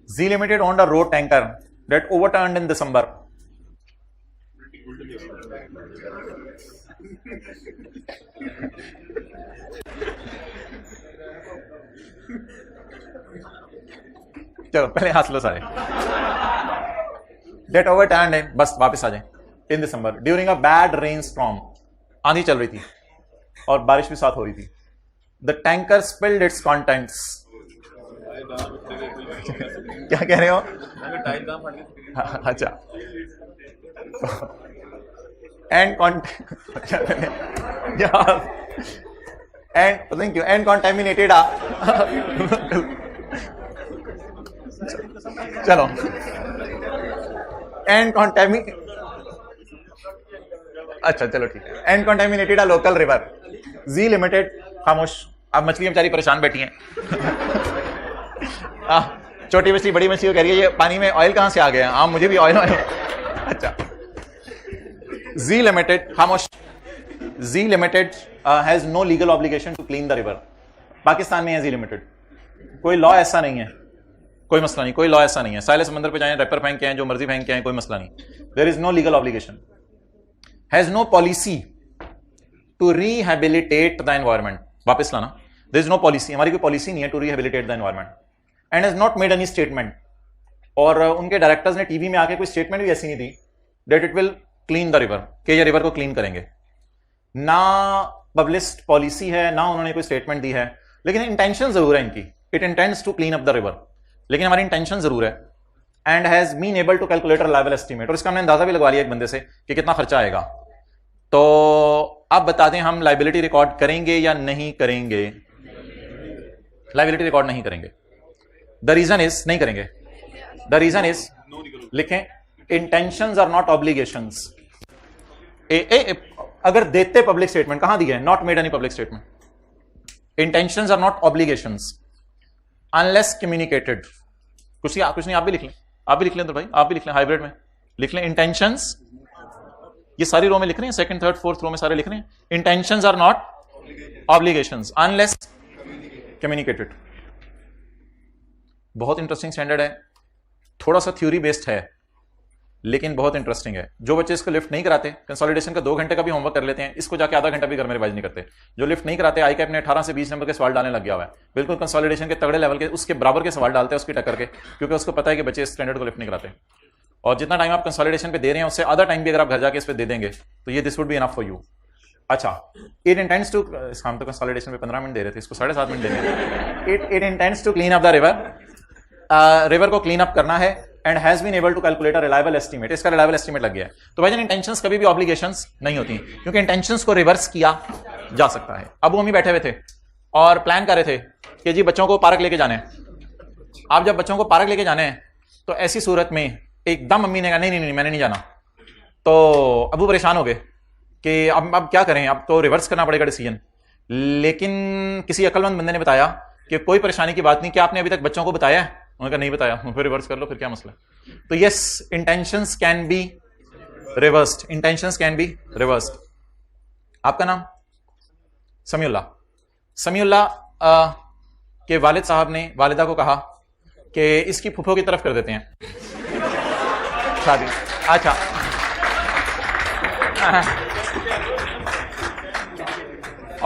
Z Limited owned a road tanker that overturned in December. चलो पहले हंस लो सारे. That overturned है, बस वापस आ जाए. In December during a bad rainstorm, आंधी चल रही थी और बारिश भी साथ हो रही थी. The tanker spilled its contents. क्या कह रहे हो? अच्छा. and contaminated चलो अच्छा चलो ठीक है. And contaminated a local river. Z limited खामोश. अब मछली बेचारी परेशान बैठी हैं. छोटी मछली बड़ी मछली को कह रही है ये पानी में ऑयल कहां से आ गया. हाँ मुझे भी ऑयल. अच्छा. जी लिमिटेड खामोश. G limited has no legal obligation to clean the river. Pakistan में है जी लिमिटेड. कोई लॉ ऐसा नहीं है. कोई मसला नहीं. कोई लॉ ऐसा नहीं है. साहिल समंदर पे जाएं, रैपर फेंक के आए, जो मर्जी फेंक के आए, कोई मसला नहीं. There is no legal obligation. Has no policy to rehabilitate the environment. वापस लाना. There is no policy. हमारी कोई पॉलिसी नहीं है to rehabilitate the environment. And has not made any statement. और उनके डायरेक्टर्स ने टीवी में आके कोई स्टेटमेंट भी ऐसी नहीं दी that it will clean the river, कि ये रिवर को क्लीन करेंगे. ना पब्लिश्ड पॉलिसी है, ना उन्होंने कोई स्टेटमेंट दी है. लेकिन इंटेंशन जरूर है इनकी. It intends to clean up the river. लेकिन हमारी इंटेंशन जरूर है. And has been able to calculate reliable estimate. और इसका हमने अंदाजा भी लगवा लिया एक बंदे से कि कितना खर्चा आएगा. तो आप बता दें हम लाइबिलिटी रिकॉर्ड करेंगे या नहीं करेंगे. लाइबिलिटी रिकॉर्ड नहीं करेंगे. द रीजन इज नहीं करेंगे. द रीजन इज लिखें इंटेंशंस आर नॉट ऑब्लिगेशंस. अगर देते पब्लिक स्टेटमेंट कहां दिया है. Not made any public statement. Intentions are not obligations unless communicated. कुछ नहीं. आप भी लिख लें. आप भी लिख लें तो भाई आप भी लिख लें. हाइब्रिड में लिख लें. इंटेंशंस ये सारी रो में लिख रहे हैं. सेकंड थर्ड फोर्थ रो में सारे लिख रहे हैं. Intentions are not obligations unless communicated. बहुत इंटरेस्टिंग स्टैंडर्ड है. थोड़ा सा थ्योरी बेस्ड है लेकिन बहुत इंटरेस्टिंग है. जो बच्चे इसको लिफ्ट नहीं कराते, कंसोलिडेशन का 2 घंटे का भी होमवर्क कर लेते हैं, इसको जाके आधा घंटा भी घर में रिवाइज नहीं करते. जो लिफ्ट नहीं कराते आई कैप ने 18 से 20 नंबर के सवाल डालने लग गया हुआ है. बिल्कुल कंसोलिडेशन के तगड़े लेवल के उसके बराबर के सवाल डालते हैं उसकी टक्कर के, क्योंकि उसको पता है कि बच्चे इस स्टैंडर्ड को लिफ्ट नहीं कराते. और जितना टाइम आप कंसोलिडेशन पे दे रहे हैं उससे आधा टाइम भी अगर आप घर जाके इस पे दे देंगे तो ये this would be enough for you. अच्छा. It intends to. हम तो कंसोलिडेशन पे 15 मिनट दे रहे थे, इसको 7.5 मिनट देंगे. It intends to clean up the river. River को क्लीन अप करना है. And has been able to calculate a reliable estimate. इसका रिलायबल एस्टीमेट लग गया है. तो भाईजान इंटेंशंस कभी भी ऑब्लिगेशंस नहीं होती, क्योंकि इंटेंशंस को रिवर्स किया जा सकता है. अब वो हम ही बैठे हुए थे और प्लान कर रहे थे कि जी बच्चों को पार्क लेके जाने हैं. आप जब बच्चों को पार्क लेके जाने हैं तो ऐसी सूरत में एकदम मम्मी ने कहा नहीं मैंने नहीं जाना. तो अबू परेशान हो गए कि अब क्या करें, अब तो रिवर्स करना पड़ेगा डिसीजन. लेकिन किसी अक्लमंद बंदे ने बताया कि कोई परेशानी की बात नहीं, क्या आपने अभी तक बच्चों को बताया है. उन्होंने कहा नहीं बताया. फिर रिवर्स कर लो, फिर क्या मसला. तो yes intentions can be reversed. Intentions can be reversed. आपका नाम समीउल्लाह. समीउल्लाह के वालिद साहब ने वालिदा को कहा कि इसकी फुफो की तरफ कर देते हैं शादी. अच्छा.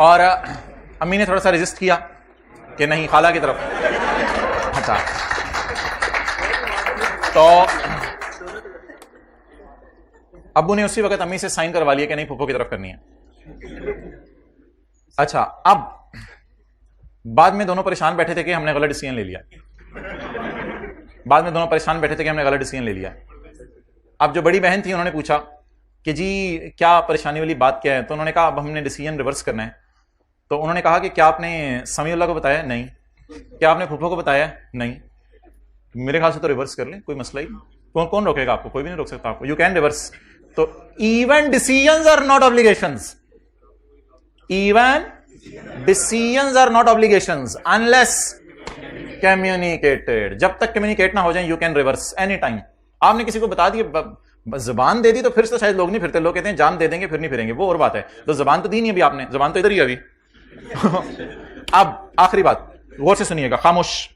और अम्मी ने थोड़ा सा रेजिस्ट किया कि नहीं खाला की तरफ. अच्छा. तो अब्बू ने उसी वक्त अम्मी से साइन करवा लिया कि नहीं फुफो की तरफ करनी है. अच्छा. अब बाद में दोनों परेशान बैठे थे कि हमने गलत डिसीजन ले लिया. बाद में दोनों परेशान बैठे थे कि हमने गलत डिसीजन ले लिया. अब जो बड़ी बहन थी उन्होंने पूछा कि जी क्या परेशानी वाली बात क्या है. तो उन्होंने कहा अब हमने डिसीजन रिवर्स करना है. तो उन्होंने कहा कि क्या आपने समीउल्लाह को बताया. नहीं. क्या आपने फूफो को बताया. नहीं. मेरे ख्याल से तो रिवर्स कर ले, कोई मसला ही. कौन रोकेगा आपको. कोई भी नहीं रोक सकता आपको. You can reverse. तो even decisions are not obligations. Even decisions are not obligations unless communicated. जब तक कम्युनिकेट ना हो जाए you can reverse any time. आपने किसी को बता दिया, जबान दे दी तो फिर तो शायद लोग नहीं फिरते. लोग कहते हैं जान दे देंगे फिर नहीं फिरेंगे, वो और बात है. तो जबान तो दी नहीं अभी आपने, जबान तो इधर ही अभी. अब आखिरी बात गौर से सुनिएगा, खामोश.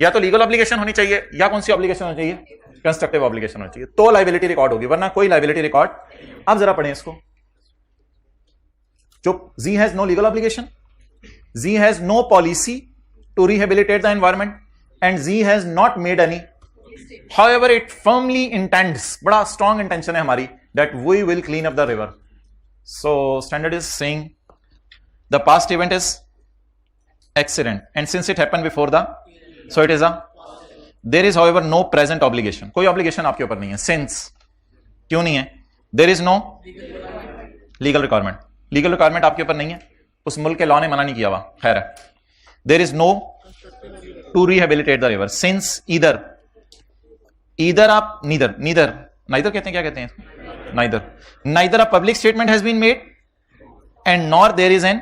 या तो लीगल ऑब्लिगेशन होनी चाहिए या कौन सी ऑब्लिगेशन होनी चाहिए, कंस्ट्रक्टिव ऑब्लिगेशन होनी चाहिए, तो लाइबिलिटी रिकॉर्ड होगी, वरना कोई लाइबिलिटी रिकॉर्ड। अब जरा पढ़ें इसको, जो Z has no legal obligation, Z has no policy to rehabilitate the environment, and Z has not made any. However, it firmly intends, बड़ा strong intention है हमारी, that we will clean up the river. So standard is saying the past event is accident, and since it happened before the, so it is a, there is however no present obligation. कोई obligation आपके ऊपर नहीं है. Since क्यों नहीं है? There is no legal requirement. Legal requirement आपके ऊपर नहीं है, उस मुल्क के लॉ ने मना नहीं किया हुआ, खैर है. There is no to rehabilitate the river since either आप नीदर कहते हैं, क्या कहते हैं, neither a public statement has been made and nor there is an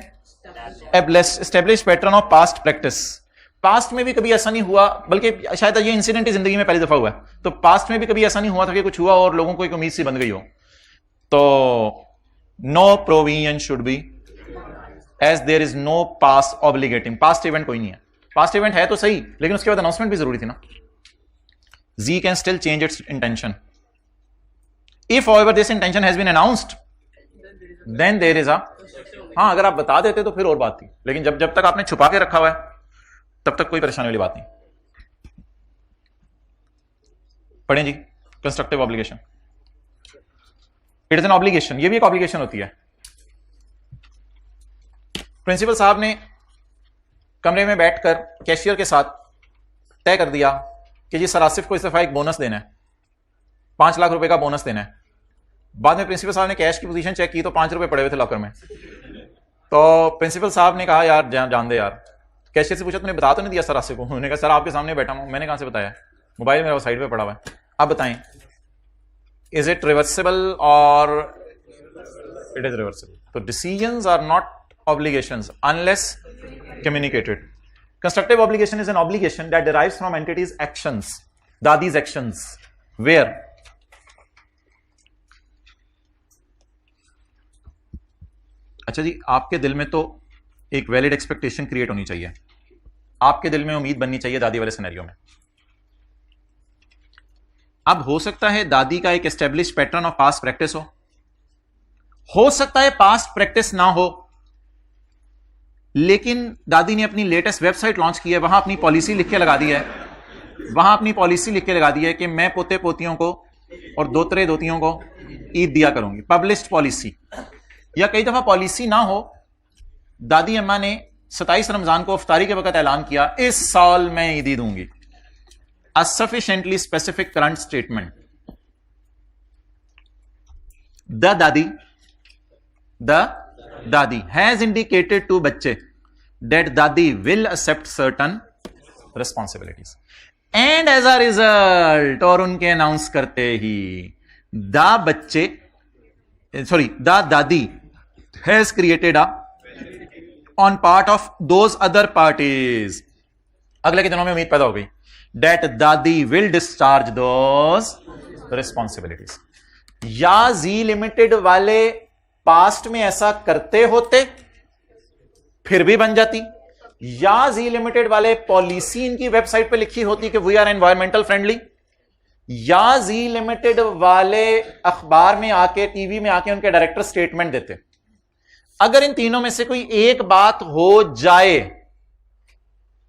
established pattern of past practice. Past में भी कभी ऐसा नहीं हुआ, बल्कि शायद ये इंसिडेंट ही जिंदगी में पहली दफा हुआ है, तो पास्ट में भी कभी ऐसा नहीं हुआ था कि कुछ हुआ और लोगों को एक उम्मीद सी बन गई हो. तो no provision should be, as there is no past obligating. past event कोई नहीं है. past event है तो सही, लेकिन उसके बाद announcement भी जरूरी थी ना. Z can still change its intention. If however this intention has been announced, then there is a, हाँ अगर आप बता देते तो फिर और बात थी, लेकिन जब तक आपने छुपा के रखा हुआ है तब तक कोई परेशानी वाली बात नहीं. पढ़ें जी, constructive obligation. It is an obligation, ये भी एक ऑब्लिगेशन होती है. प्रिंसिपल साहब ने कमरे में बैठकर कैशियर के साथ तय कर दिया कि जी सर आसिफ को इस दफा एक बोनस देना है, 5 लाख रुपए का बोनस देना है. बाद में प्रिंसिपल साहब ने कैश की पोजीशन चेक की तो 5 रुपए पड़े हुए थे लॉकर में. तो प्रिंसिपल साहब ने कहा यार जान दे यार. कैशियर से पूछा तूने बता तो नहीं दिया सर आसिफ को? उन्होंने कहा सर आपके सामने बैठा हूं, मैंने कहां से बताया, मोबाइल मेरा साइड पे पड़ा हुआ है. आप बताएं, is it reversible or it is reversible? So decisions are not obligations unless communicated. Constructive obligation is an obligation that derives from entities' actions, Dadi's actions, where अच्छा जी, आपके दिल में तो एक वैलिड एक्सपेक्टेशन क्रिएट होनी चाहिए, आपके दिल में उम्मीद बननी चाहिए दादी वाले सिनेरियो में. अब हो सकता है दादी का एक establish pattern of past practice हो सकता है पास्ट प्रैक्टिस ना हो, लेकिन दादी ने अपनी लेटेस्ट वेबसाइट लॉन्च की है, वहां अपनी पॉलिसी लिख के लगा दी है, कि मैं पोते पोतियों को और दोतरे दोतियों को ईद दिया करूंगी. Published policy. या कई दफा पॉलिसी ना हो, दादी अम्मा ने 27 रमजान को इफ्तारी के वक्त ऐलान किया इस साल मैं ईदी दूंगी. A sufficiently specific current statement. The dadi has indicated to बच्चे that dadi will accept certain responsibilities, and as a result, और उनके अनाउंस करते ही the dadi has created a on part of those other parties. अगले के दिनों में उम्मीद पैदा हो गई that dadi will discharge those responsibilities. या Z लिमिटेड वाले पास्ट में ऐसा करते होते फिर भी बन जाती, या Z लिमिटेड वाले पॉलिसी इनकी वेबसाइट पे लिखी होती कि वी आर एनवायरमेंटल फ्रेंडली, या Z लिमिटेड वाले अखबार में आके टीवी में आके उनके डायरेक्टर स्टेटमेंट देते. अगर इन तीनों में से कोई एक बात हो जाए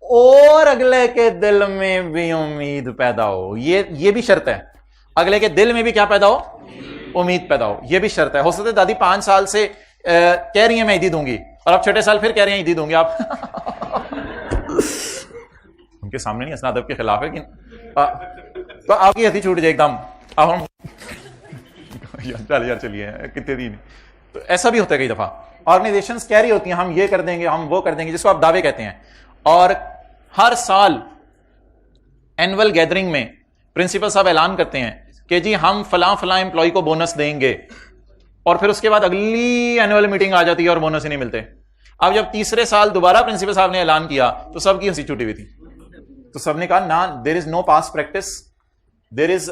और अगले के दिल में भी उम्मीद पैदा हो, ये भी शर्त है. अगले के दिल में भी क्या पैदा हो, उम्मीद पैदा हो, ये भी शर्त है. हो सकता है दादी 5 साल से कह रही है मैं ईदी दूंगी, और अब छठे साल फिर कह रही है ईदी दूंगी. आप उनके सामने नहीं हंसना, अदब के खिलाफ है, तो आपकी हंसी छूट जाए एकदम. अब हम चलिए कितने दिन. तो ऐसा भी होता है कई दफा. ऑर्गेनाइजेशंस कह रही होती हैं हम ये कर देंगे, हम वो कर देंगे, जिसको आप दावे कहते हैं, और हर साल एनुअल गैदरिंग में प्रिंसिपल साहब ऐलान करते हैं कि जी हम फलां एम्प्लॉय को बोनस देंगे, और फिर उसके बाद अगली एनुअल मीटिंग आ जाती है और बोनस ही नहीं मिलते. अब जब तीसरे साल दोबारा प्रिंसिपल साहब ने ऐलान किया तो सबकी हंसी छूटी हुई थी. तो सबने कहा ना, there is no past practice, there is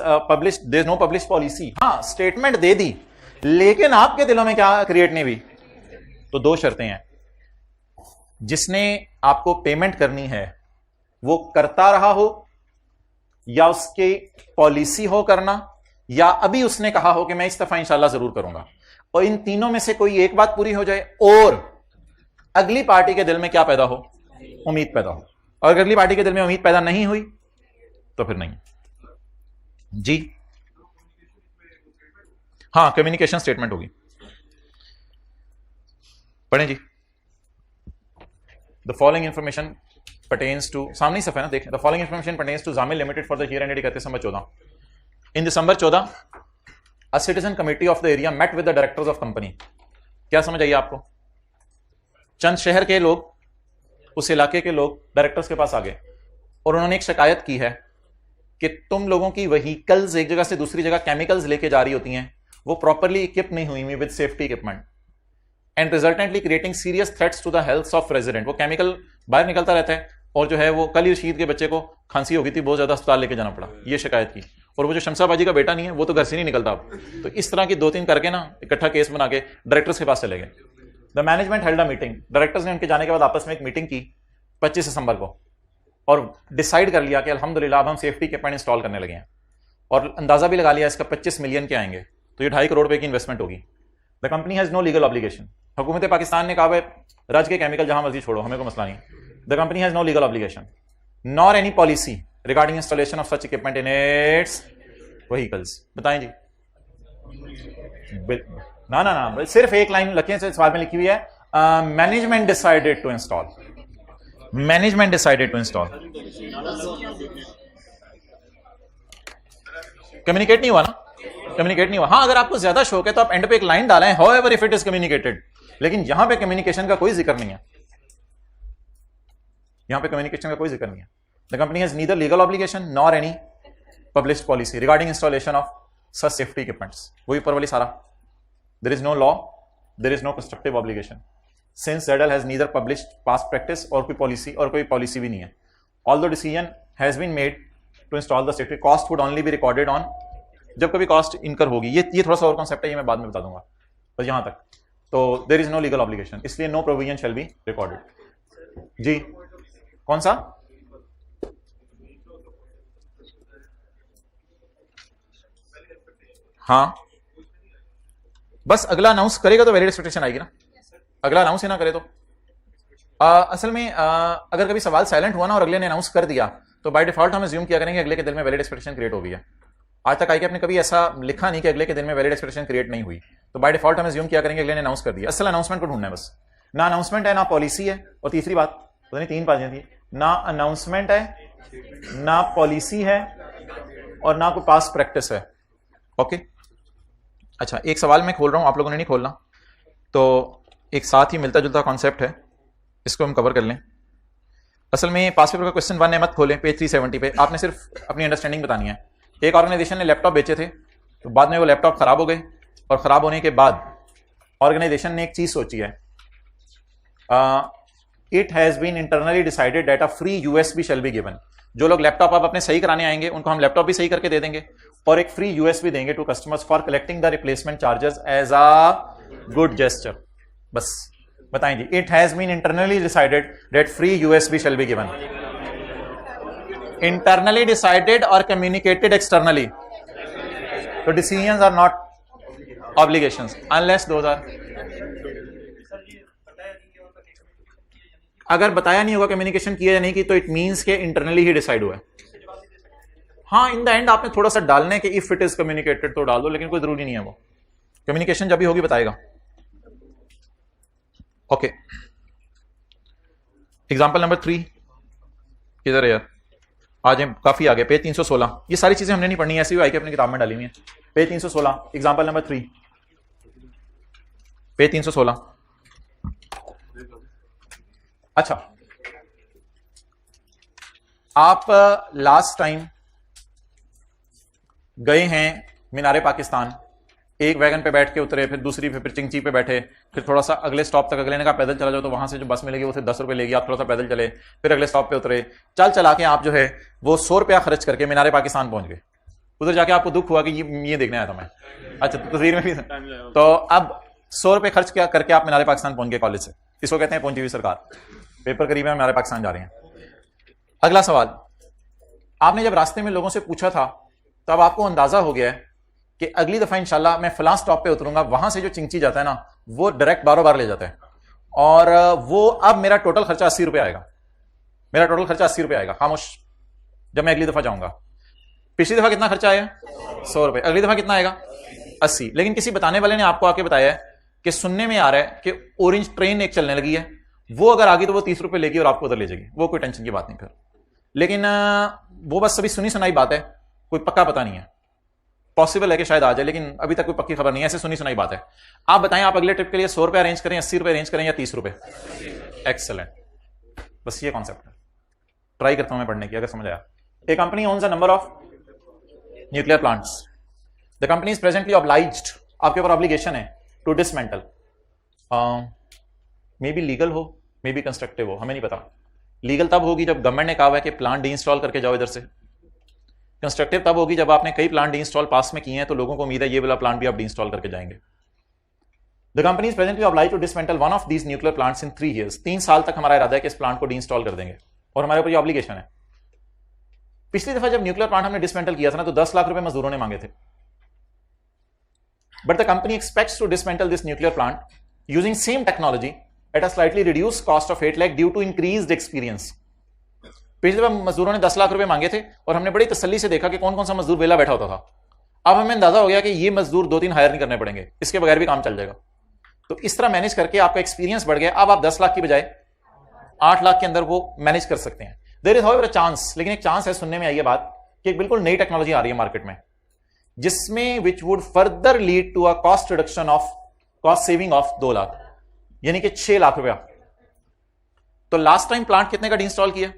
no published policy. हाँ स्टेटमेंट दे दी, लेकिन आपके दिलों में क्या क्रिएट नहीं हुई. तो 2 शर्तें हैं. जिसने आपको पेमेंट करनी है वो करता रहा हो, या उसके पॉलिसी हो करना, या अभी उसने कहा हो कि मैं इस दफा इंशाल्लाह जरूर करूंगा, और इन तीनों में से कोई एक बात पूरी हो जाए और अगली पार्टी के दिल में क्या पैदा हो, उम्मीद पैदा हो, और अगली पार्टी के दिल में उम्मीद पैदा नहीं हुई तो फिर नहीं। जी हाँ, कम्युनिकेशन स्टेटमेंट होगी, पढ़ें जी। The following information pertains to, सामने सफे ना देखें, the following information pertains to Jamil limited for the year ended 31 December 14। In December 14 a citizen committee of the area met with the directors of company. क्या समझ आई आपको? चंद शहर के लोग, उस इलाके के लोग डायरेक्टर्स के पास आ गए और उन्होंने एक शिकायत की है कि तुम लोगों की व्हीकल्स एक जगह से दूसरी जगह केमिकल्स लेके जा रही होती हैं, वो प्रॉपरली इक्विप नहीं हुई with safety equipment, and resultantly creating serious threats to the health of resident. वो केमिकल बाहर निकलता रहता है, और जो है वो कल ही रशीद के बच्चे को खांसी हो गई थी, बहुत ज्यादा अस्पताल लेके जाना पड़ा, ये शिकायत की। और वो जो शमशाबाजी का बेटा नहीं है, वो तो घर से नहीं निकलता अब। तो इस तरह की 2-3 करके ना इकट्ठा केस बना के डायरेक्टर्स के पास चले गए। The management held a meeting, directors ने उनके जाने के बाद आपस में एक मीटिंग की 25 दिसंबर को, और डिसाइड कर लिया कि अल्हम्दुलिल्लाह अब हम सेफ्टी इक्विपमेंट इंस्टॉल करने लगे हैं, और अंदाजा भी लगा लिया इसका 25 मिलियन के आएंगे, तो ये 2.5 करोड़ रुपए की इन्वेस्टमेंट होगी। The company has no legal obligation, हुकूमत पाकिस्तान ने कहा रज के केमिकल जहां मर्जी छोड़ो, हमें कोई मसला नहीं। The company has no legal obligation nor any policy regarding installation of such equipment in its vehicles. बताएं जी। ना ना ना, सिर्फ एक लाइन लगे से सवाल में लिखी हुई है, management decided to install, management decided to install. Communicate नहीं हुआ ना, कम्युनिकेट नहीं हुआ। हाँ, अगर आपको ज्यादा शौक है तो आप एंड पे एक लाइन डालें, however if it is communicated, लेकिन यहां पे कम्युनिकेशन का कोई जिक्र नहीं है, यहां पे कम्युनिकेशन का कोई जिक्र नहीं है। The company has neither legal obligation nor any published policy regarding installation of such safety equipments. वही ऊपर वाली सारा, there is no law, there is no constructive obligation, since ZL has neither published past practice और कोई policy भी नहीं है। All the decision has been made to install the safety, cost would only be recorded on, जब कभी cost incur होगी, ये थोड़ा सा और कॉन्सेप्ट है, ये मैं बाद में बता दूंगा, बस यहां तक। तो there is no legal obligation, इसलिए no provision shall be recorded. जी कौन सा? हाँ, बस अगला अनाउंस करेगा तो वैलिड एक्सपेक्टेशन आएगी ना, अगला अनाउंस ही ना करे तो। असल में अगर कभी सवाल साइलेंट हुआ ना और अगले ने अनाउंस कर दिया, तो बाय डिफॉल्ट हम अज्यूम किया करेंगे अगले के दिल में वैलिड एक्सपेक्टेशन क्रिएट हो गई है। आज तक आई ने कभी ऐसा लिखा नहीं कि अगले के दिन में वैलिड एक्सपेक्टेशन क्रिएट नहीं हुई, तो बाय डिफॉल्ट हम अज्यूम किया करेंगे अगले ने अनाउंस कर दिया। असल अनाउंसमेंट को ढूंढना है बस, ना अनाउंसमेंट है ना पॉलिसी है, और तीसरी बात पता नहीं 3 बातें थी, ना अनाउंसमेंट है ना पॉलिसी है और ना कोई पास्ट प्रैक्टिस है। ओके, अच्छा एक सवाल मैं खोल रहा हूं, आप लोगों ने नहीं खोलना, तो एक साथ ही मिलता जुलता कॉन्सेप्ट है, इसको हम कवर कर लें। असल में पास पेपर का क्वेश्चन 1 है, मत खोलें, पेज 370 पे आपने सिर्फ अपनी अंडरस्टैंडिंग बतानी है। एक ऑर्गेनाइजेशन ने लैपटॉप बेचे थे, तो बाद में वो लैपटॉप खराब हो गए, और खराब होने के बाद ऑर्गेनाइजेशन ने एक चीज सोची है, it has been internally decided that a free USB shall be given. जो लोग लैपटॉप आप अपने सही कराने आएंगे उनको हम लैपटॉप भी सही करके दे देंगे, और एक फ्री USB देंगे to customers for collecting the replacement charges as a good gesture. बस बताएं जी, it has been internally decided that free USB shall be given. Internally decided और कम्युनिकेटेड एक्सटर्नली, तो decisions are not obligations unless those are. अगर बताया नहीं होगा communication किया या नहीं की, तो इट मींस के इंटरनली ही डिसाइड हुआ है। हाँ, इन द एंड आपने थोड़ा सा डालने के इफ इट इज कम्युनिकेटेड तो डाल दो, लेकिन कोई जरूरी नहीं है, वो कम्युनिकेशन जब भी होगी बताएगा। ओके, एग्जांपल नंबर 3 किधर है यार, आज हम काफी आगे, पेज 316। ये सारी चीजें हमने नहीं पढ़नी, ऐसी भी आई के अपनी किताब में डाली हुई है। Page 316 example number 3, page 316। अच्छा, आप लास्ट टाइम गए हैं मीनारे पाकिस्तान, एक वैगन पे बैठ के उतरे, फिर दूसरी फिर चिंची पे बैठे, फिर थोड़ा सा अगले स्टॉप तक अगले ने कहा पैदल चला जाओ, तो वहां से जो बस मिलेगी वो सिर्फ 10 रुपए लेगी, आप थोड़ा सा पैदल चले, फिर अगले स्टॉप पे उतरे, चल चला के आप जो है वो 100 रुपया खर्च करके मीनारे पाकिस्तान पहुंच गए। उधर जाके आपको दुख हुआ कि ये देखने आया था मैं, अच्छा तस्वीर में भी, तो अब 100 रुपए खर्च किया करके आप मीनारे पाकिस्तान पहुंच गए कॉलेज से, इसको कहते हैं पहुंची हुई सरकार। पेपर करीब है, मीनारे पाकिस्तान जा रहे हैं। अगला सवाल, आपने जब रास्ते में लोगों से पूछा था तब आपको अंदाजा हो गया है कि अगली दफा इंशाल्लाह मैं फलां स्टॉप पे उतरूंगा, वहां से जो चिंची जाता है ना वो डायरेक्ट बारों बार ले जाता है, और वो अब मेरा टोटल खर्चा 80 रुपए आएगा, मेरा टोटल खर्चा 80 रुपए आएगा खामोश, जब मैं अगली दफा जाऊंगा। पिछली दफा कितना खर्चा आया? 100 रुपए। अगली दफा कितना आएगा? 80। लेकिन किसी बताने वाले ने आपको आके बताया है कि सुनने में आ रहा है कि ऑरेंज ट्रेन एक चलने लगी है, वो अगर आगे तो वो 30 रुपए लेगी और आपको उधर ले जाएगी, वो कोई टेंशन की बात नहीं फिर। लेकिन वो बस सभी सुनी सुनाई बात है, कोई पक्का पता नहीं है, पॉसिबल है कि शायद आ जाए, लेकिन अभी तक कोई पक्की खबर नहीं है, ऐसे सुनी सुनाई बात है। आप बताएं, आप अगले ट्रिप के लिए 100 रुपए अरेंज करें, 80 रुपए अरेंज करें या 30 रुपए? एक्सेलेंट, बस ये कॉन्सेप्ट है, ट्राई करता हूं मैं पढ़ने की, अगर समझ आया। A company owns a number of nuclear plants, the company is presently obliged, आपके ऊपर ऑब्लिगेशन है to dismantle, may be legal हो, मे बी कंस्ट्रक्टिव हो, हमें नहीं पता। लीगल तब होगी जब गवर्नमेंट ने कहा हुआ है कि प्लांट डी इंस्टॉल करके जाओ इधर से, कंस्ट्रक्टिव तब होगी जब आपने कई प्लांट डी इंस्टॉल पास में किए हैं तो लोगों को उम्मीद है ये वाला प्लांट भी आप डी इंस्टॉल करके जाएंगे। The company is presently obliged to dismantle one of these nuclear plants in 3 years, 3 साल तक हमारा इरादा है कि इस प्लांट को डी इंस्टॉल कर देंगे और हमारे ऊपर ये ऑब्लिगेशन है। पिछली दफा जब न्यूक्लियर प्लांट हमने डिसमेंटल किया था ना तो 10 लाख रुपए मजदूरों ने मांगे थे, but the company expects to dismantle this nuclear plant using same technology at a slightly reduced cost of 8 lakh due to increased experience. पिछले बार मजदूरों ने 10 लाख रुपए मांगे थे और हमने बड़ी तसल्ली से देखा कि कौन कौन सा मजदूर वेला बैठा होता था। अब हमें अंदाजा हो गया कि ये मजदूर 2-3 हायर नहीं करने पड़ेंगे, इसके बगैर भी काम चल जाएगा। तो इस तरह मैनेज करके आपका एक्सपीरियंस बढ़ गया, अब आप 10 लाख की बजाय 8 लाख के अंदर वो मैनेज कर सकते हैं। There is however a chance, लेकिन एक चांस है, सुनने में आई है बात कि एक बिल्कुल नई टेक्नोलॉजी आ रही है मार्केट में जिसमें which would further lead to a cost reduction of cost saving of 2 lakh, यानी कि 6 लाख रुपया। तो लास्ट टाइम प्लांट कितने का डी इंस्टॉल किया?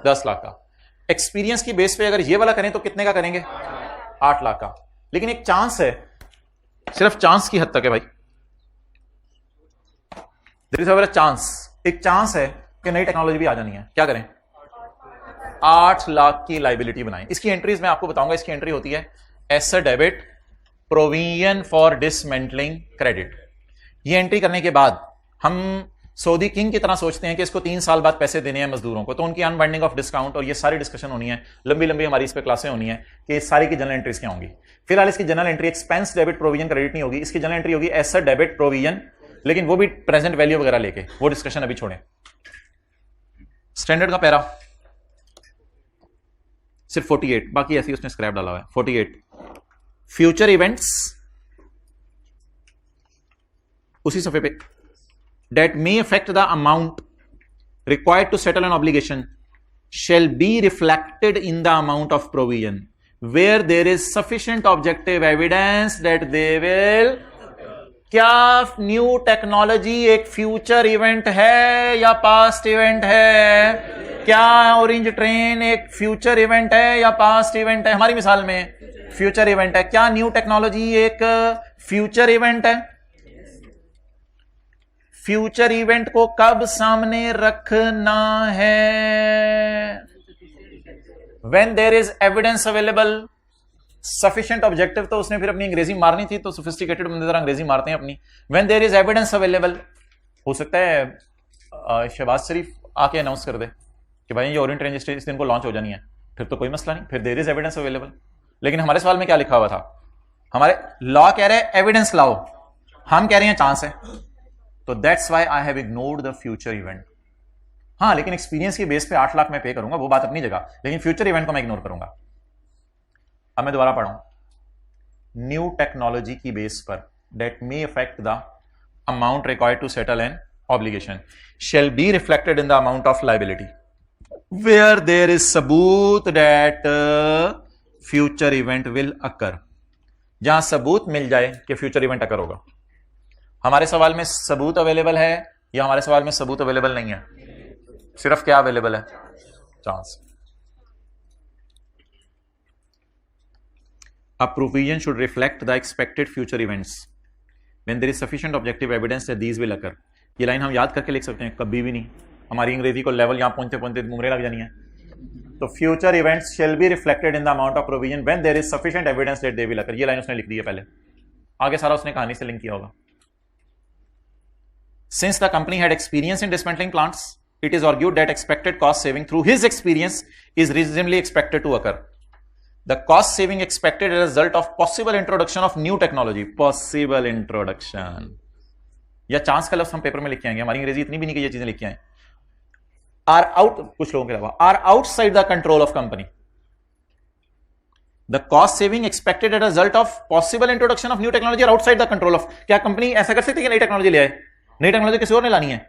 10 लाख का। एक्सपीरियंस की बेस पे अगर ये वाला करें तो कितने का करेंगे? 8 लाख का। लेकिन एक चांस है, सिर्फ चांस की हद तक है भाई, देयर इज अ चांस, एक चांस है कि नई टेक्नोलॉजी भी आ जानी है। क्या करें? 8 लाख की लाइबिलिटी बनाएं। इसकी एंट्रीज मैं आपको बताऊंगा। इसकी एंट्री होती है asset debit provision for dismantling credit. ये एंट्री करने के बाद हम सऊदी किंग की तरह सोचते हैं कि इसको 3 साल बाद पैसे देने हैं मजदूरों को, तो उनकी अनबाइंडिंग ऑफ डिस्काउंट और ये सारी डिस्कशन होनी है, लंबी लंबी हमारी इस पे क्लासें होनी है कि इस सारी की जनरल एंट्रीज क्या होंगी। फिलहाल इसकी general entry expense debit provision credit नहीं होगी, इसकी जनरल एंट्री होगी एसेट डेबिट प्रोविजन, लेकिन वो भी प्रेजेंट वैल्यू वगैरह लेके, वो डिस्कशन अभी छोड़ें। स्टैंडर्ड का पैरा सिर्फ 48, बाकी ऐसी उसने स्क्रैप डाला हुआ है 48। फ्यूचर इवेंट्स उसी सफे पे, that may affect the amount required to settle an obligation shall be reflected in the amount of provision where there is sufficient objective evidence that they will। क्या न्यू टेक्नोलॉजी एक future event है या past event है? क्या orange train एक future event है या past event है? हमारी मिसाल में फ्यूचर इवेंट है। क्या न्यू टेक्नोलॉजी एक फ्यूचर इवेंट है? फ्यूचर इवेंट को कब सामने रखना है? When there is evidence available, sufficient objective। तो उसने फिर अपनी अंग्रेजी मारनी थी, तो सोफिस्टिकेटेड बंदे जरा अंग्रेजी मारते हैं अपनी। When there is evidence available, हो सकता है शहबाज शरीफ आके अनाउंस कर दे कि भाई ये ओरिएंट रेंज इस दिन को लॉन्च हो जानी है, फिर तो कोई मसला नहीं, फिर देयर इज एविडेंस अवेलेबल। लेकिन हमारे सवाल में क्या लिखा हुआ था? हमारे लॉ कह रहे हैं एविडेंस लाओ, हम कह रहे हैं चांस है, तो that's why I have ignored the future event. हाँ, लेकिन एक्सपीरियंस की बेस पे 8 लाख में पे करूंगा, वो बात अपनी जगह, लेकिन फ्यूचर इवेंट को मैं इग्नोर करूंगा। अब मैं दोबारा पढ़ूं, न्यू टेक्नोलॉजी की बेस पर that may affect the amount required to settle an obligation shall be reflected in the amount of liability where there is सबूत that future event will occur। जहां सबूत मिल जाए कि फ्यूचर इवेंट अकर होगा। हमारे सवाल में सबूत अवेलेबल है या हमारे सवाल में सबूत अवेलेबल नहीं है? सिर्फ क्या अवेलेबल है? Chance. A provision should reflect the expected future events when there is sufficient objective evidence that these will occur। ये लाइन हम याद करके लिख सकते हैं, कभी भी नहीं। हमारी अंग्रेजी को लेवल यहां पहुंचते पहुंचते मुंगरे लग जानी है। तो future events shall be reflected in the amount of provision when there is sufficient evidence that they will occur. ये लाइन उसने लिख दी है पहले, आगे सारा उसने कहानी से लिंक किया होगा। Since the company had experience in dismantling plants, it is argued that expected cost saving through his experience is reasonably expected to occur. The cost saving expected as a result of possible introduction of new technology. Possible introduction या chance का लफ्ज हम paper में लिख के आएंगे, हमारी अंग्रेजी इतनी भी नहीं कि ये चीजें लिख के आए. आर आउट, कुछ लोगों के अलावा, are outside the control of company. The cost saving expected as a result of possible introduction of new technology are outside the control of. क्या कंपनी ऐसा कर सकती है कि नई टेक्नोलॉजी ले आए? नई टेक्नोलॉजी किसी और ने लानी है.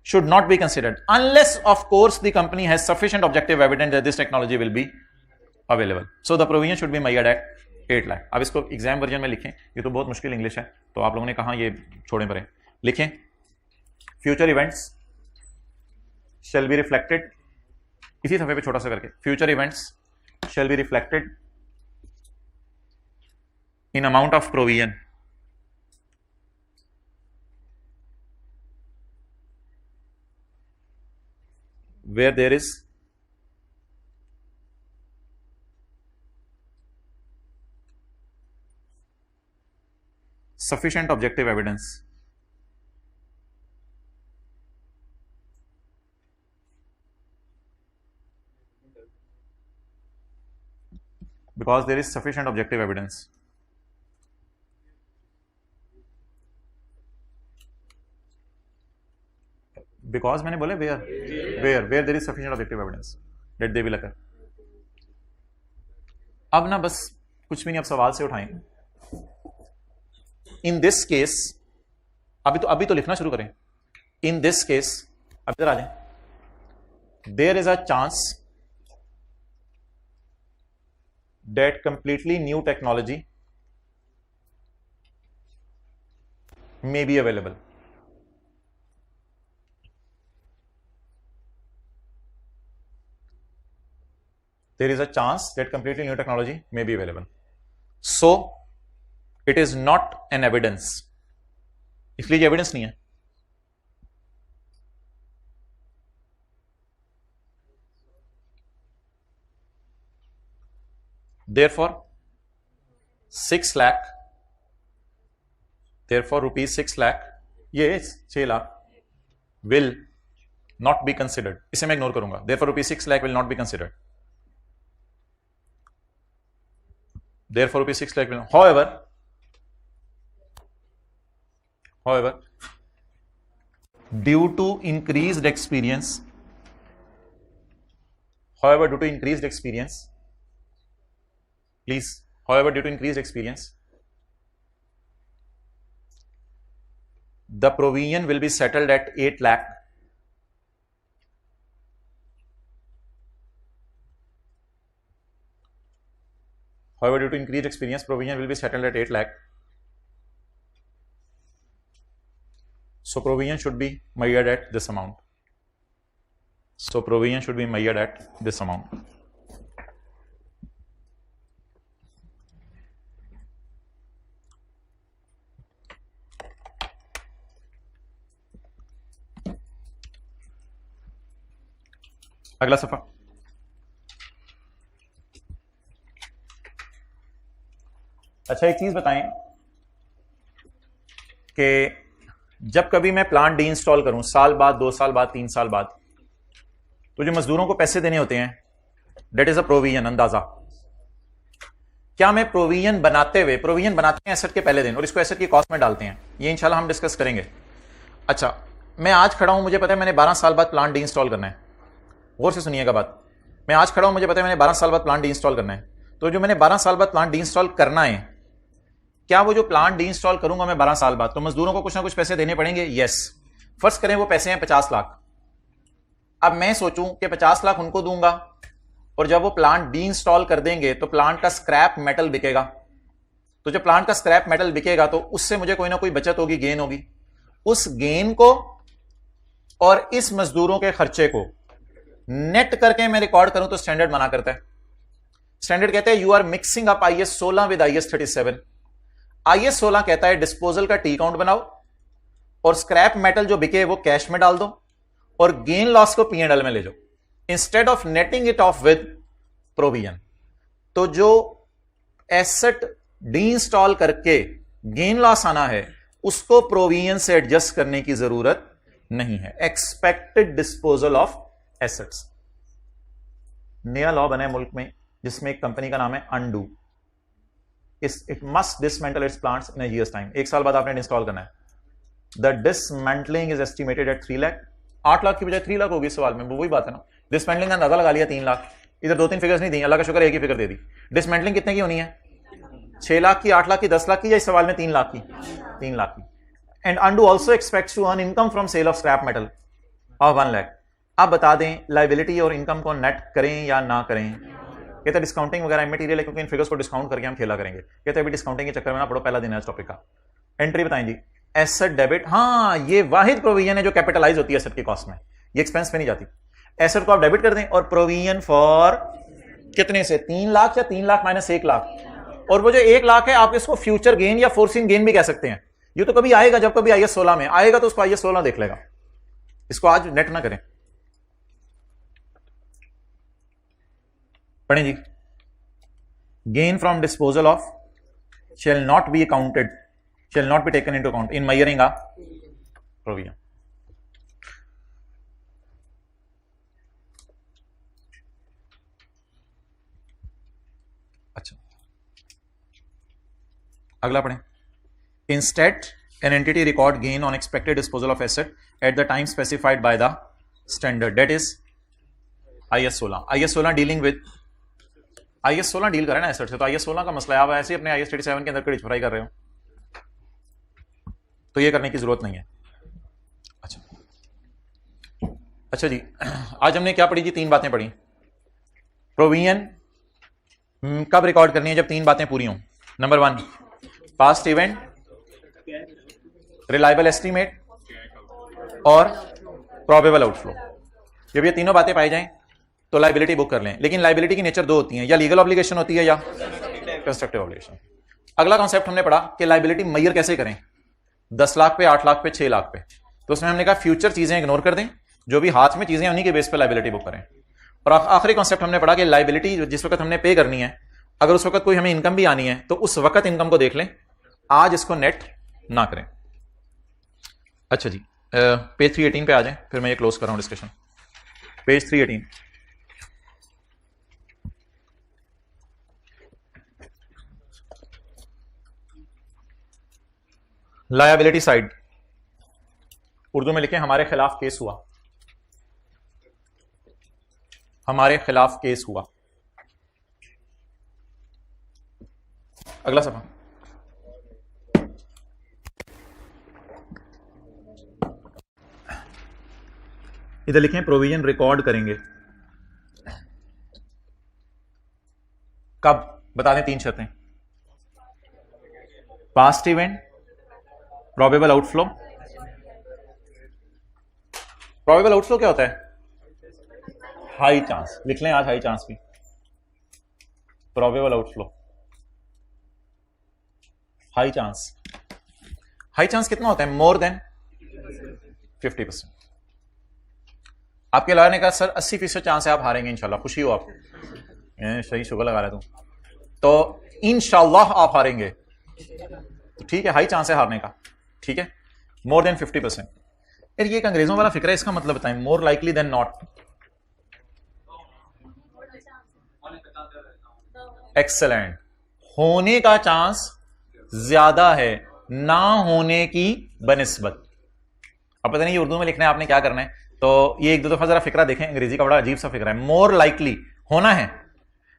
Should not be considered unless of course the company has sufficient objective evidence that this technology will be available. So the provision should be measured at 8 lakh. अब इसको एग्जाम वर्जन में लिखें, ये तो बहुत मुश्किल इंग्लिश है, तो आप लोगों ने कहा ये छोड़े पड़े. लिखें, future events shall be reflected, इसी सफे पे छोटा सा करके, future events shall be reflected in amount of provision where there is sufficient objective evidence because there is sufficient objective evidence because मैंने बोले where there is sufficient objective evidence that they will occur. अब ना बस कुछ भी नहीं, अब सवाल से उठाएं. इन दिस केस, अभी तो लिखना शुरू करें. इन दिस केस, अब इधर आ जाएं. There is a chance that completely new technology may be available. There is a chance that completely new technology may be available. So it is not an evidence. इसलिए ये evidence नहीं है. Therefore, 6 lakh, therefore rupees 6 lakh, ये 6 lakh will not be considered. इसे मैं ignore करूंगा. Therefore rupees 6 lakh will not be considered. Therefore rupees 6 lakh will not. However, due to increased experience, please, however, due to increased experience, the provision will be settled at 8 lakh. However, due to increased experience, provision will be settled at 8 lakh. So provision should be measured at this amount. अगला सफा. अच्छा, एक चीज बताएं कि जब कभी मैं प्लांट डी इंस्टॉल करूं, साल बाद, 2 साल बाद, 3 साल बाद, तो जो मजदूरों को पैसे देने होते हैं, डेट इज अ प्रोविजन, अंदाजा. क्या मैं प्रोविजन बनाते हैं एसेट के पहले दिन और इसको एसेट की कॉस्ट में डालते हैं? ये इंशाल्लाह हम डिस्कस करेंगे. अच्छा, मैं आज खड़ा हूं, मुझे पता है मैंने 12 साल बाद प्लांट डी इंस्टॉल करना है. गौर से सुनिएगा बात. मैं आज खड़ा हूं, मुझे पता है मैंने 12 साल बाद प्लांट डी इंस्टॉल करना है. तो जो मैंने 12 साल बाद प्लांट डी इंस्टॉल करना है, क्या वो जो प्लांट डी इंस्टॉल करूंगा मैं 12 साल बाद, तो मजदूरों को कुछ ना कुछ पैसे देने पड़ेंगे? यस. फर्स्ट करें वो पैसे हैं 50 लाख. अब मैं सोचूं कि 50 लाख उनको दूंगा और जब वो प्लांट डी इंस्टॉल कर देंगे तो प्लांट का स्क्रैप मेटल बिकेगा. तो जब प्लांट का स्क्रैप मेटल बिकेगा तो उससे मुझे कोई ना कोई बचत होगी, गेन होगी. उस गेन को और इस मजदूरों के खर्चे को नेट करके मैं रिकॉर्ड करूं तो स्टैंडर्ड मना करता है. स्टैंडर्ड कहते हैं you are mixing up IS 16 with IS 37. IS 16 कहता है डिस्पोजल का टी काउंट बनाओ और स्क्रैप मेटल जो बिके वो कैश में डाल दो और गेन लॉस को P&L में ले जाओ, instead of netting it of with provision. तो जो एसेट डी इंस्टॉल करके गेन लॉस आना है उसको प्रोविजन से एडजस्ट करने की जरूरत नहीं है। एक्सपेक्टेड डिस्पोजल ऑफ एसेट्स, नया लॉ बना है मुल्क में जिसमें एक कंपनी का नाम है undo. It must dismantle it's plants in a years time, 1 साल बाद आपने इंस्टॉल करना है। The dismantling is estimated at 3 lakh. 8 lakh की बजाय 3 लाख होगी इस सवाल में, वो वही बात है ना। डिसमेंटलिंग का अंदाजा लगा लिया 3 लाख, इधर 2-3 फिगर्स नहीं दी, अल्लाह का शुक्र एक ही फिगर दे दी। डिसमेंटलिंग कितने की होनी है? 6 लाख की, 8 लाख की, 10 लाख की, या इस सवाल में 3 लाख की? 3 लाख की। And Andu also expects to earn income from sale of scrap metal of 1 lakh. आप बता दें लाइबिलिटी और इनकम को नेट करें या ना करें। कहते डिस्काउंटिंग वगैरह मटेरियल है क्योंकि इन फिगर्स को डिस्काउंट करके हम खेला करेंगे। कहते अभी डिस्काउंटिंग के चक्कर में ना पढ़ो, पहला दिन है इस टॉपिक का। एंट्री बताएं जी, एसेट डेबिट, हाँ ये वाहिद प्रोविजन है जो कैपिटलाइज होती है एसेट की कॉस्ट में, ये एक्सपेंस में नहीं जाती। एसेट को आप डेबिट कर दें और प्रोविजन फॉर कितने से? 3 लाख या 3 लाख माइनस 1 लाख। और वो जो 1 लाख है आप इसको फ्यूचर गेन या फोर्सिंग गेन भी कह सकते हैं। ये तो कभी आएगा, जब कभी IAS 16 में आएगा तो उसको IAS 16 देख लेगा, इसको आज नेट ना करें। पढ़ें जी, gain from disposal of shall not be accounted, shall not be taken into account in measuring a provision. अच्छा, अगला पढ़ें। Instead an entity record gain on expected disposal of asset at the time specified by the standard, that is IAS 16। IAS 16 dealing with, IAS 16 deal करे ना asset से, तो IAS 16 का मसला है। आप ऐसे ही अपने IAS 37 के अंदर क्रेडिट फ्राई कर रहे हो, तो ये करने की जरूरत नहीं है। अच्छा जी, आज हमने क्या पढ़ी जी? 3 बातें पढ़ी। प्रोविजन कब रिकॉर्ड करनी है? जब 3 बातें पूरी हों। Number 1 past event, reliable estimate और प्रोबेबल आउटफ्लो। जब ये तीनों बातें पाई जाएं तो लाइबिलिटी बुक कर लें। लेकिन लाइबिलिटी की नेचर 2 होती हैं, या लीगल ऑब्लिगेशन होती है या कंस्ट्रक्टिव ऑब्लिगेशन। अगला कॉन्सेप्ट हमने पढ़ा कि लाइबिलिटी मेजर कैसे करें, 10 लाख पे, 8 लाख पे, 6 लाख पे। तो उसमें हमने कहा फ्यूचर चीजें इग्नोर कर दें, जो भी हाथ में चीजें उन्हीं के बेस पे लाइबिलिटी बुक करें। और आखिरी कॉन्सेप्ट हमने पढ़ा कि लाइबिलिटी जिस वक्त हमने पे करनी है, अगर उस वक्त कोई हमें इनकम भी आनी है तो उस वक्त इनकम को देख लें, आज इसको नेट ना करें। अच्छा जी, पेज 318 पे आ जाएं, फिर मैं ये क्लोज कर रहा हूं discussion. Page 318, liability side, Urdu में लिखें हमारे खिलाफ केस हुआ, हमारे खिलाफ केस हुआ। अगला सफा, इधर लिखें प्रोविजन रिकॉर्ड करेंगे कब? बता दें 3 शर्तें। Past event, probable outflow. Probable outflow क्या होता है? हाई चांस, लिख लें आज हाई चांस भी। Probable outflow, high chance. High chance कितना होता है? More than 50%। आपके लॉयर ने कहा सर 80% चांस है आप हारेंगे इंशाल्लाह, खुशी हो आप? सही शुगर लगा रहे तुम तो इंशाल्लाह आप हारेंगे, तो ठीक है, हाई चांस है हारने का, ठीक है, मोर देन 50%। यार ये एक अंग्रेजों वाला फिक्र है, इसका मतलब बताएं। More likely than not, excellent. होने का चांस ज्यादा है ना होने की बनिस्बत। अब पता नहीं ये उर्दू में लिखना है आपने क्या करना है, तो ये 1-2 दफा जरा फिक्रा देखें, अंग्रेजी का बड़ा अजीब सा फिक्रा है। मोर लाइकली होना है,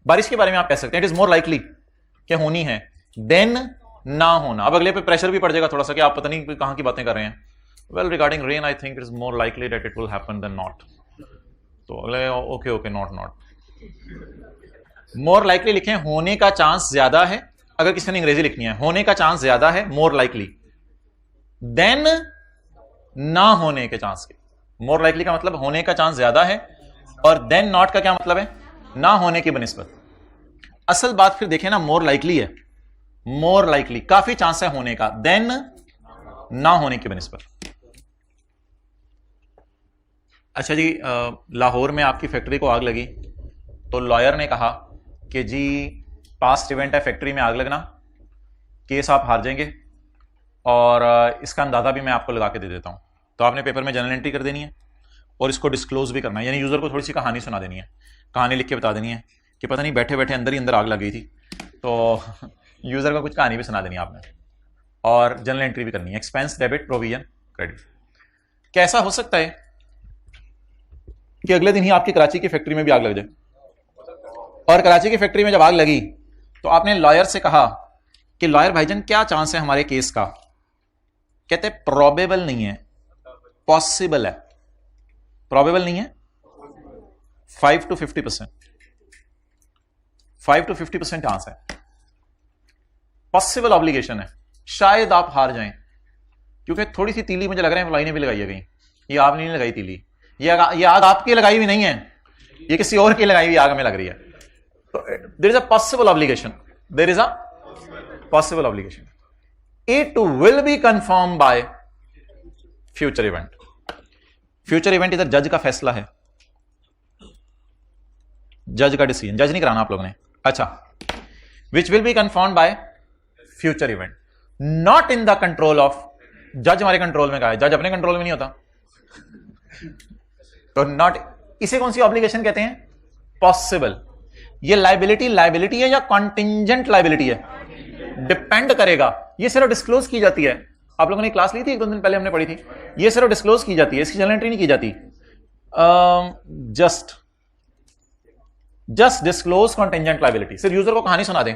बारिश के बारे में आप कह सकते हैं इट इज मोर लाइकली क्या होनी है, देन ना होना। अब अगले पे प्रेशर भी पड़ जाएगा थोड़ा सा कि आप पता नहीं कहां की बातें कर रहे हैं। Well regarding rain I think it is more likely that it will happen than not. तो अगले okay okay not. More likely लिखें होने का चांस ज्यादा है, अगर किसी ने अंग्रेजी लिखनी है होने का चांस ज्यादा है, मोर लाइकली, देन ना होने के चांस के। मोर लाइकली का मतलब होने का चांस ज्यादा है और देन नॉट का क्या मतलब है? ना होने की बनिस्बत। असल बात फिर देखें ना, मोर लाइकली है, मोर लाइकली काफी चांस है होने का, देन ना होने की बनिस्बत। अच्छा जी, लाहौर में आपकी फैक्ट्री को आग लगी तो लॉयर ने कहा कि जी पास्ट इवेंट है फैक्ट्री में आग लगना, केस आप हार जाएंगे और इसका अंदाजा भी मैं आपको लगा के दे देता हूं। तो आपने पेपर में जनरल एंट्री कर देनी है और इसको डिस्क्लोज भी करना है, यानी यूज़र को थोड़ी सी कहानी सुना देनी है, कहानी लिख के बता देनी है कि पता नहीं बैठे बैठे अंदर ही अंदर आग लग गई थी, तो यूज़र को कुछ कहानी भी सुना देनी है आपने, और जनरल एंट्री भी करनी है, एक्सपेंस, डेबिट, प्रोविजन, क्रेडिट। कैसा हो सकता है कि अगले दिन ही आपकी कराची की फैक्ट्री में भी आग लग जाए, और कराची की फैक्ट्री में जब आग लगी तो आपने लॉयर से कहा कि लॉयर भाईजान क्या चांस है हमारे केस का, कहते प्रोबेबल नहीं है, पॉसिबल है। प्रोबेबल नहीं है, 5 to 50%, 5 to 50% चांस है, पॉसिबल ऑब्लिगेशन है, शायद आप हार जाएं, क्योंकि थोड़ी सी तीली मुझे लग रहा है फ्लाई ने भी लगाई है कहीं, ये आपने नहीं लगाई तीली, ये आग आपकी लगाई हुई नहीं है, ये किसी और की लगाई हुई आग में लग रही है। तो there is a possible obligation, there is a possible obligation. It will be confirm by future event. Future event इधर जज का फैसला है, जज का डिसीजन, जज नहीं कराना आप लोगों ने, अच्छा, which will be confirm by future event, not in the control of, जज हमारे कंट्रोल में कहा है, जज अपने कंट्रोल में नहीं होता, तो नॉट, इसे कौन सी ऑब्लिगेशन कहते हैं, पॉसिबल। ये लाइबिलिटी है या कॉन्टिंजेंट लाइबिलिटी है, डिपेंड करेगा, ये सिर्फ डिस्क्लोज की जाती है, आप लोगों ने क्लास ली थी 1-2 दिन पहले हमने पढ़ी थी, ये सिर्फ डिस्क्लोज की जाती है, इसकी जनरल एंट्री नहीं की जाती, जस्ट डिस्क्लोज कॉन्टिंजेंट लाइबिलिटी। सिर्फ यूजर को कहानी सुना दें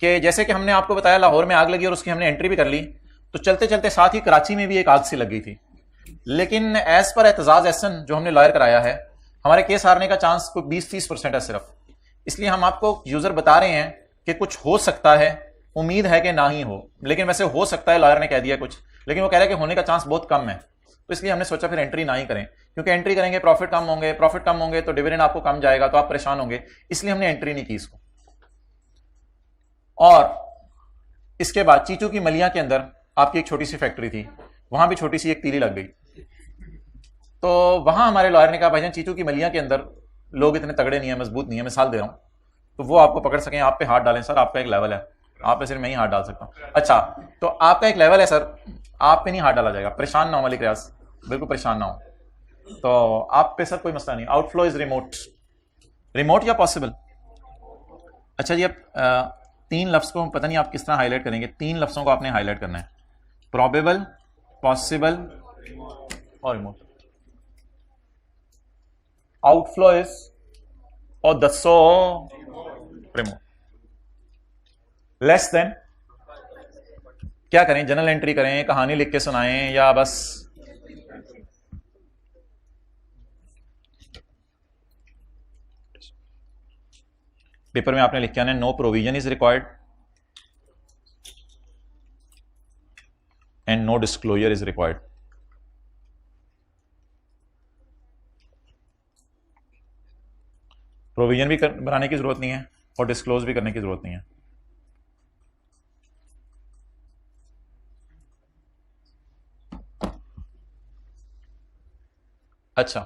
कि जैसे कि हमने आपको बताया लाहौर में आग लगी और उसकी हमने एंट्री भी कर ली, तो चलते चलते साथ ही कराची में भी एक आग सी लग गई थी, लेकिन एज पर एतजाज एहसन जो हमने लॉयर कराया है, हमारे केस हारने का चांस कोई 20-30% है सिर्फ, इसलिए हम आपको यूजर बता रहे हैं कि कुछ हो सकता है, उम्मीद है कि ना ही हो, लेकिन वैसे हो सकता है, लॉयर ने कह दिया कुछ, लेकिन वो कह रहा है कि होने का चांस बहुत कम है, तो इसलिए हमने सोचा फिर एंट्री ना ही करें, क्योंकि एंट्री करेंगे प्रॉफिट कम होंगे तो डिविडेंड आपको कम जाएगा, तो आप परेशान होंगे, इसलिए हमने एंट्री नहीं की इसको। और इसके बाद चीचू की मलिया के अंदर आपकी एक छोटी सी फैक्ट्री थी, वहां भी छोटी सी एक तीली लग गई, तो वहां हमारे लॉयर ने कहा भाईजान चीचू की मलिया के अंदर लोग इतने तगड़े नहीं है, मजबूत नहीं है, मिसाल दे रहा हूं, तो वो आपको पकड़ सकें, आप पे हाथ डालें, सर आपका एक लेवल है, आप पे सिर्फ मैं ही हाथ डाल सकता हूं, अच्छा तो आपका एक लेवल है सर, आप पे नहीं हाथ डाला जाएगा, परेशान ना हो मालिक रियाज, बिल्कुल परेशान ना हो, तो आप पे सर कोई मसला नहीं, आउटफ्लो इज रिमोट या पॉसिबल। अच्छा जी, अब 3 लफ्ज को पता नहीं आप किस तरह हाईलाइट करेंगे, 3 लफ्जों को आपने हाईलाइट करना है, प्रोबेबल, पॉसिबल और रिमोट। आउटफ्लो इज और दसो रिमोट, लेस देन क्या करें, जनरल एंट्री करें, कहानी लिख के सुनाएं, या बस पेपर में आपने लिख के आना no provision is required and no disclosure is required. Provision भी बनाने की जरूरत नहीं है और डिस्क्लोज भी करने की जरूरत नहीं है। अच्छा,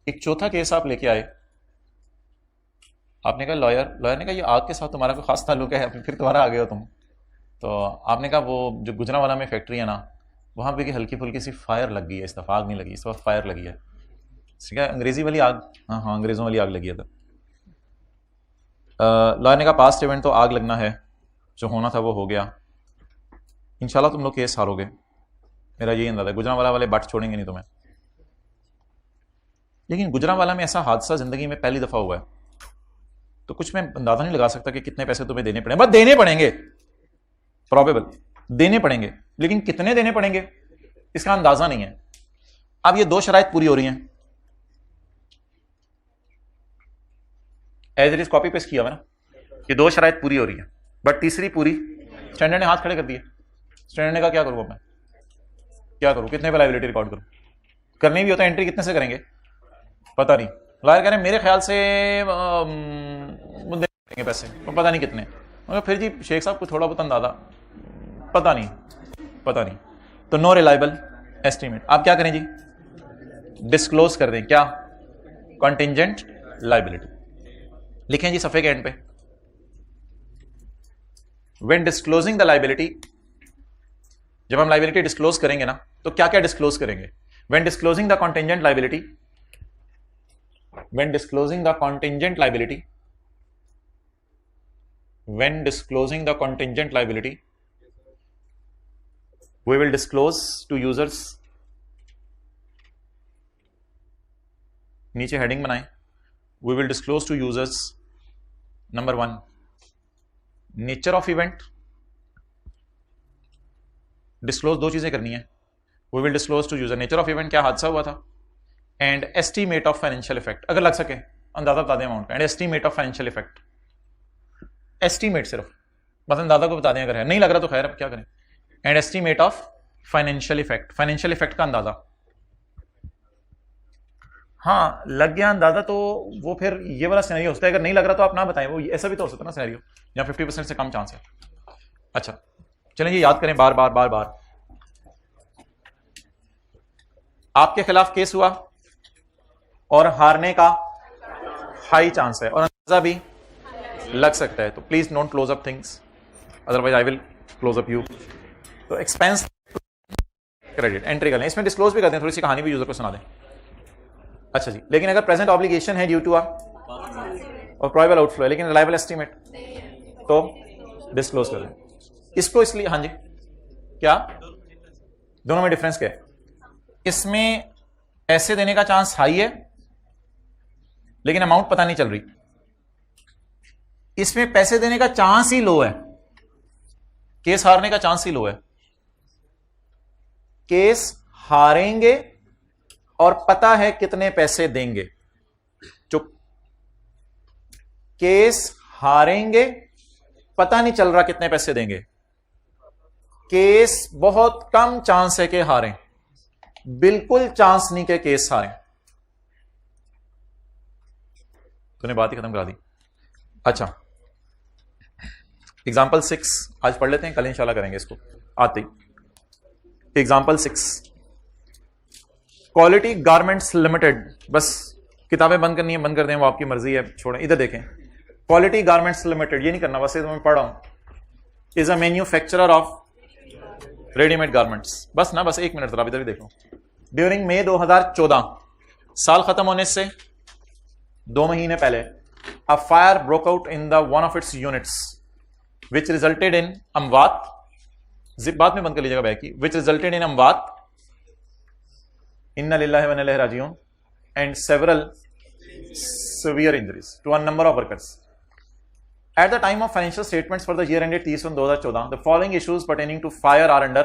एक चौथा केस आप लेके आए, आपने कहा लॉयर ने कहा ये आग के साथ तुम्हारा कोई खास ताल्लुक है, फिर तुम्हारा आ गए हो तुम, तो आपने कहा वो जो गुजरांवाला में फैक्ट्री है ना, वहां पे हल्की फुल्की सी फायर लग गई है, इस दफा आग नहीं लगी, इस दफा फायर लगी है, ठीक है, अंग्रेजी वाली आग, हाँ अंग्रेजों वाली आग लगी है। तो लॉयर ने कहा पास्ट इवेंट तो आग लगना है, जो होना था वो हो गया, इंशाल्लाह तुम लोग केस हारोगे, मेरा यही अंदाजा है, गुजरांवाला वाले बट छोड़ेंगे नहीं तुम्हें। लेकिन गुजरांवाला में ऐसा हादसा जिंदगी में पहली दफा हुआ है, तो कुछ मैं अंदाजा नहीं लगा सकता कि कितने पैसे तुम्हें देने पड़ेंगे, बस देने पड़ेंगे, प्रोबेबल देने पड़ेंगे, लेकिन कितने देने पड़ेंगे इसका अंदाजा नहीं है। अब ये 2 शराइत पूरी हो रही हैं, as it is copy paste किया हुआ ना, ये 2 शराइत पूरी हो रही है, बट तीसरी पूरी, स्टैंडर्ड ने हाथ खड़े कर दिए, स्टैंडर्ड ने कहा क्या करूं मैं, क्या करूं, कितने पे लायबिलिटी रिकॉर्ड करूं, करनी भी होता है एंट्री कितने से करेंगे पता नहीं, लॉयर कह रहे हैं मेरे ख्याल से देंगे पैसे, पता नहीं कितने, मगर फिर जी शेख साहब को थोड़ा बहुत अंदाजा, पता नहीं, तो नो रिलायबल एस्टीमेट। आप क्या करें जी, डिस्क्लोज कर दें, क्या, कॉन्टिंजेंट लायबिलिटी लिखें जी सफ़े के एंड पे, व्हेन डिस्क्लोजिंग द लाइबिलिटी, जब हम लाइबिलिटी डिस्क्लोज करेंगे ना तो क्या क्या डिस्क्लोज करेंगे? When disclosing the contingent liability, when disclosing the contingent liability, when disclosing the contingent liability, we will disclose to users, नीचे हेडिंग बनाएं, we will disclose to users number 1 nature of event, disclose 2 चीजें करनी है, we will disclose to user nature of event, क्या हादसा हुआ था, and estimate of financial effect, अगर लग सके अंदाजा बता दें अमाउंट का, and estimate of financial effect, estimate सिर्फ बस अंदाजा को बता दें, अगर है नहीं लग रहा तो खैर अब क्या करें, and estimate of financial effect, financial effect का अंदाजा, हाँ लग गया अंदाजा तो वो फिर ये वाला सिनेरियो होता है, अगर नहीं लग रहा तो आप ना बताएं, वो ऐसा भी तो हो सकता है ना सिनेरियो जहां 50% से कम चांस है। अच्छा चलें ये याद करें बार बार बार बार, आपके खिलाफ केस हुआ और हारने का हाई चांस है और अंदाजा भी लग सकता है, तो please don't close up things, otherwise I will close up you. तो एक्सपेंस क्रेडिट एंट्री कर लें, इसमें डिस्क्लोज भी करते हैं, थोड़ी सी कहानी भी यूजर को सुना दें। अच्छा जी, लेकिन अगर प्रेजेंट ऑब्लिगेशन है ड्यू टू और प्रोबेबल आउटफ्लो है लेकिन रिलायबल एस्टीमेट, तो डिस्क्लोज कर लें इसको, इसलिए हाँ जी क्या दोनों में डिफरेंस क्या है? इसमें पैसे देने का चांस हाई है लेकिन अमाउंट पता नहीं चल रही, इसमें पैसे देने का चांस ही लो है, केस हारने का चांस ही लो है, केस हारेंगे और पता है कितने पैसे देंगे, चुप, केस हारेंगे पता नहीं चल रहा कितने पैसे देंगे, केस बहुत कम चांस है कि हारें, बिल्कुल चांस नहीं के केस हारें। तूने बात ही खत्म करा दी। अच्छा एग्जाम्पल 6 आज पढ़ लेते हैं, कल इंशाल्लाह करेंगे इसको आते ही। एग्जाम्पल 6 क्वालिटी गारमेंट्स लिमिटेड, बस किताबें बंद करनी है बंद कर दें, वो आपकी मर्जी है, छोड़ें। इधर देखें, क्वालिटी गारमेंट्स लिमिटेड, ये नहीं करना बस, ये तो मैं पढ़ रहा हूं, is a manufacturer of readymade garments, बस ना, बस 1 मिनट जरा इधर भी देखो। ड्यूरिंग मई 2014, साल खत्म होने से 2 महीने पहले, a fire broke out in the one of its units which resulted in अमवात, जिप बाद में बंद कर लीजिएगा बैग की, विच रिजल्टेड इन अमवात, इन्ना लिल्लाहि व इन्ना इलैहि राजिऊन, and several severe injuries to a number of workers. At the time of financial statements for the year ended 30/2014, the following issues pertaining to fire are under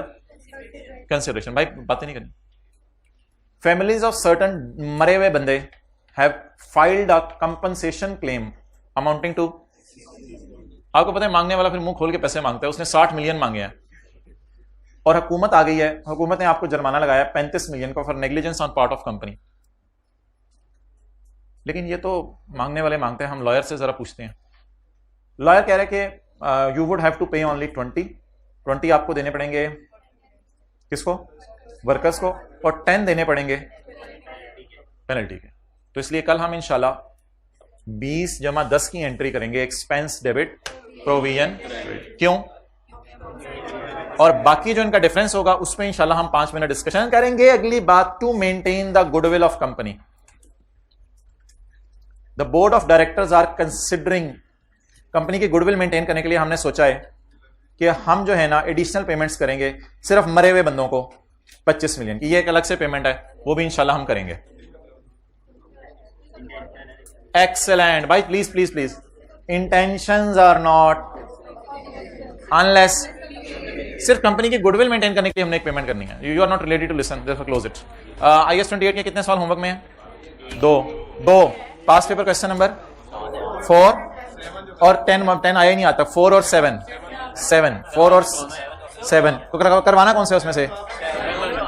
consideration. भाई बातें नहीं करनी। Families of certain मरे हुए बंदे have filed a compensation claim amounting to, आपको पता है मांगने वाला फिर मुंह खोल के पैसे मांगता है, उसने 60 मिलियन मांगे हैं और हुकूमत आ गई है, हुकूमत ने आपको जुर्माना लगाया 35 मिलियन का for negligence on part of company. लेकिन ये तो मांगने वाले मांगते हैं, हम लॉयर से जरा पूछते हैं। लॉयर कह रहे कि यू वुड हैव टू पे ओनली 20 आपको देने पड़ेंगे, किसको? वर्कर्स को, और 10 देने पड़ेंगे पेनल्टी के। तो इसलिए कल हम इंशाल्लाह 20 जमा 10 की एंट्री करेंगे, एक्सपेंस डेबिट प्रोविजन, क्यों? और बाकी जो इनका डिफरेंस होगा उसमें इंशाल्लाह हम 5 मिनट डिस्कशन करेंगे। अगली बात, to maintain the goodwill of company, the board of directors are considering, company की गुडविल मेंटेन करने के लिए हमने सोचा है कि हम जो है ना एडिशनल पेमेंट्स करेंगे सिर्फ मरे हुए बंदों को 25 मिलियन की, ये एक अलग से पेमेंट है, वो भी इंशाल्लाह हम करेंगे। एक्सेलेंट भाई, please please please, intentions are not unless, सिर्फ कंपनी की गुडविल मेंटेन करने के लिए हमने एक पेमेंट करनी है। You are not related to listen, therefore close it. IAS 28 के कितने सवाल होमवर्क में है? 2 पास पेपर क्वेश्चन नंबर 4 और 10 आया ही नहीं आता, 4 और 4 और 7 तो करवाना कौन से उसमें से?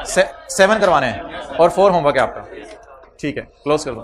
7 करवाने हैं और 4 होमवर्क है आपका, ठीक है, क्लोज कर दो।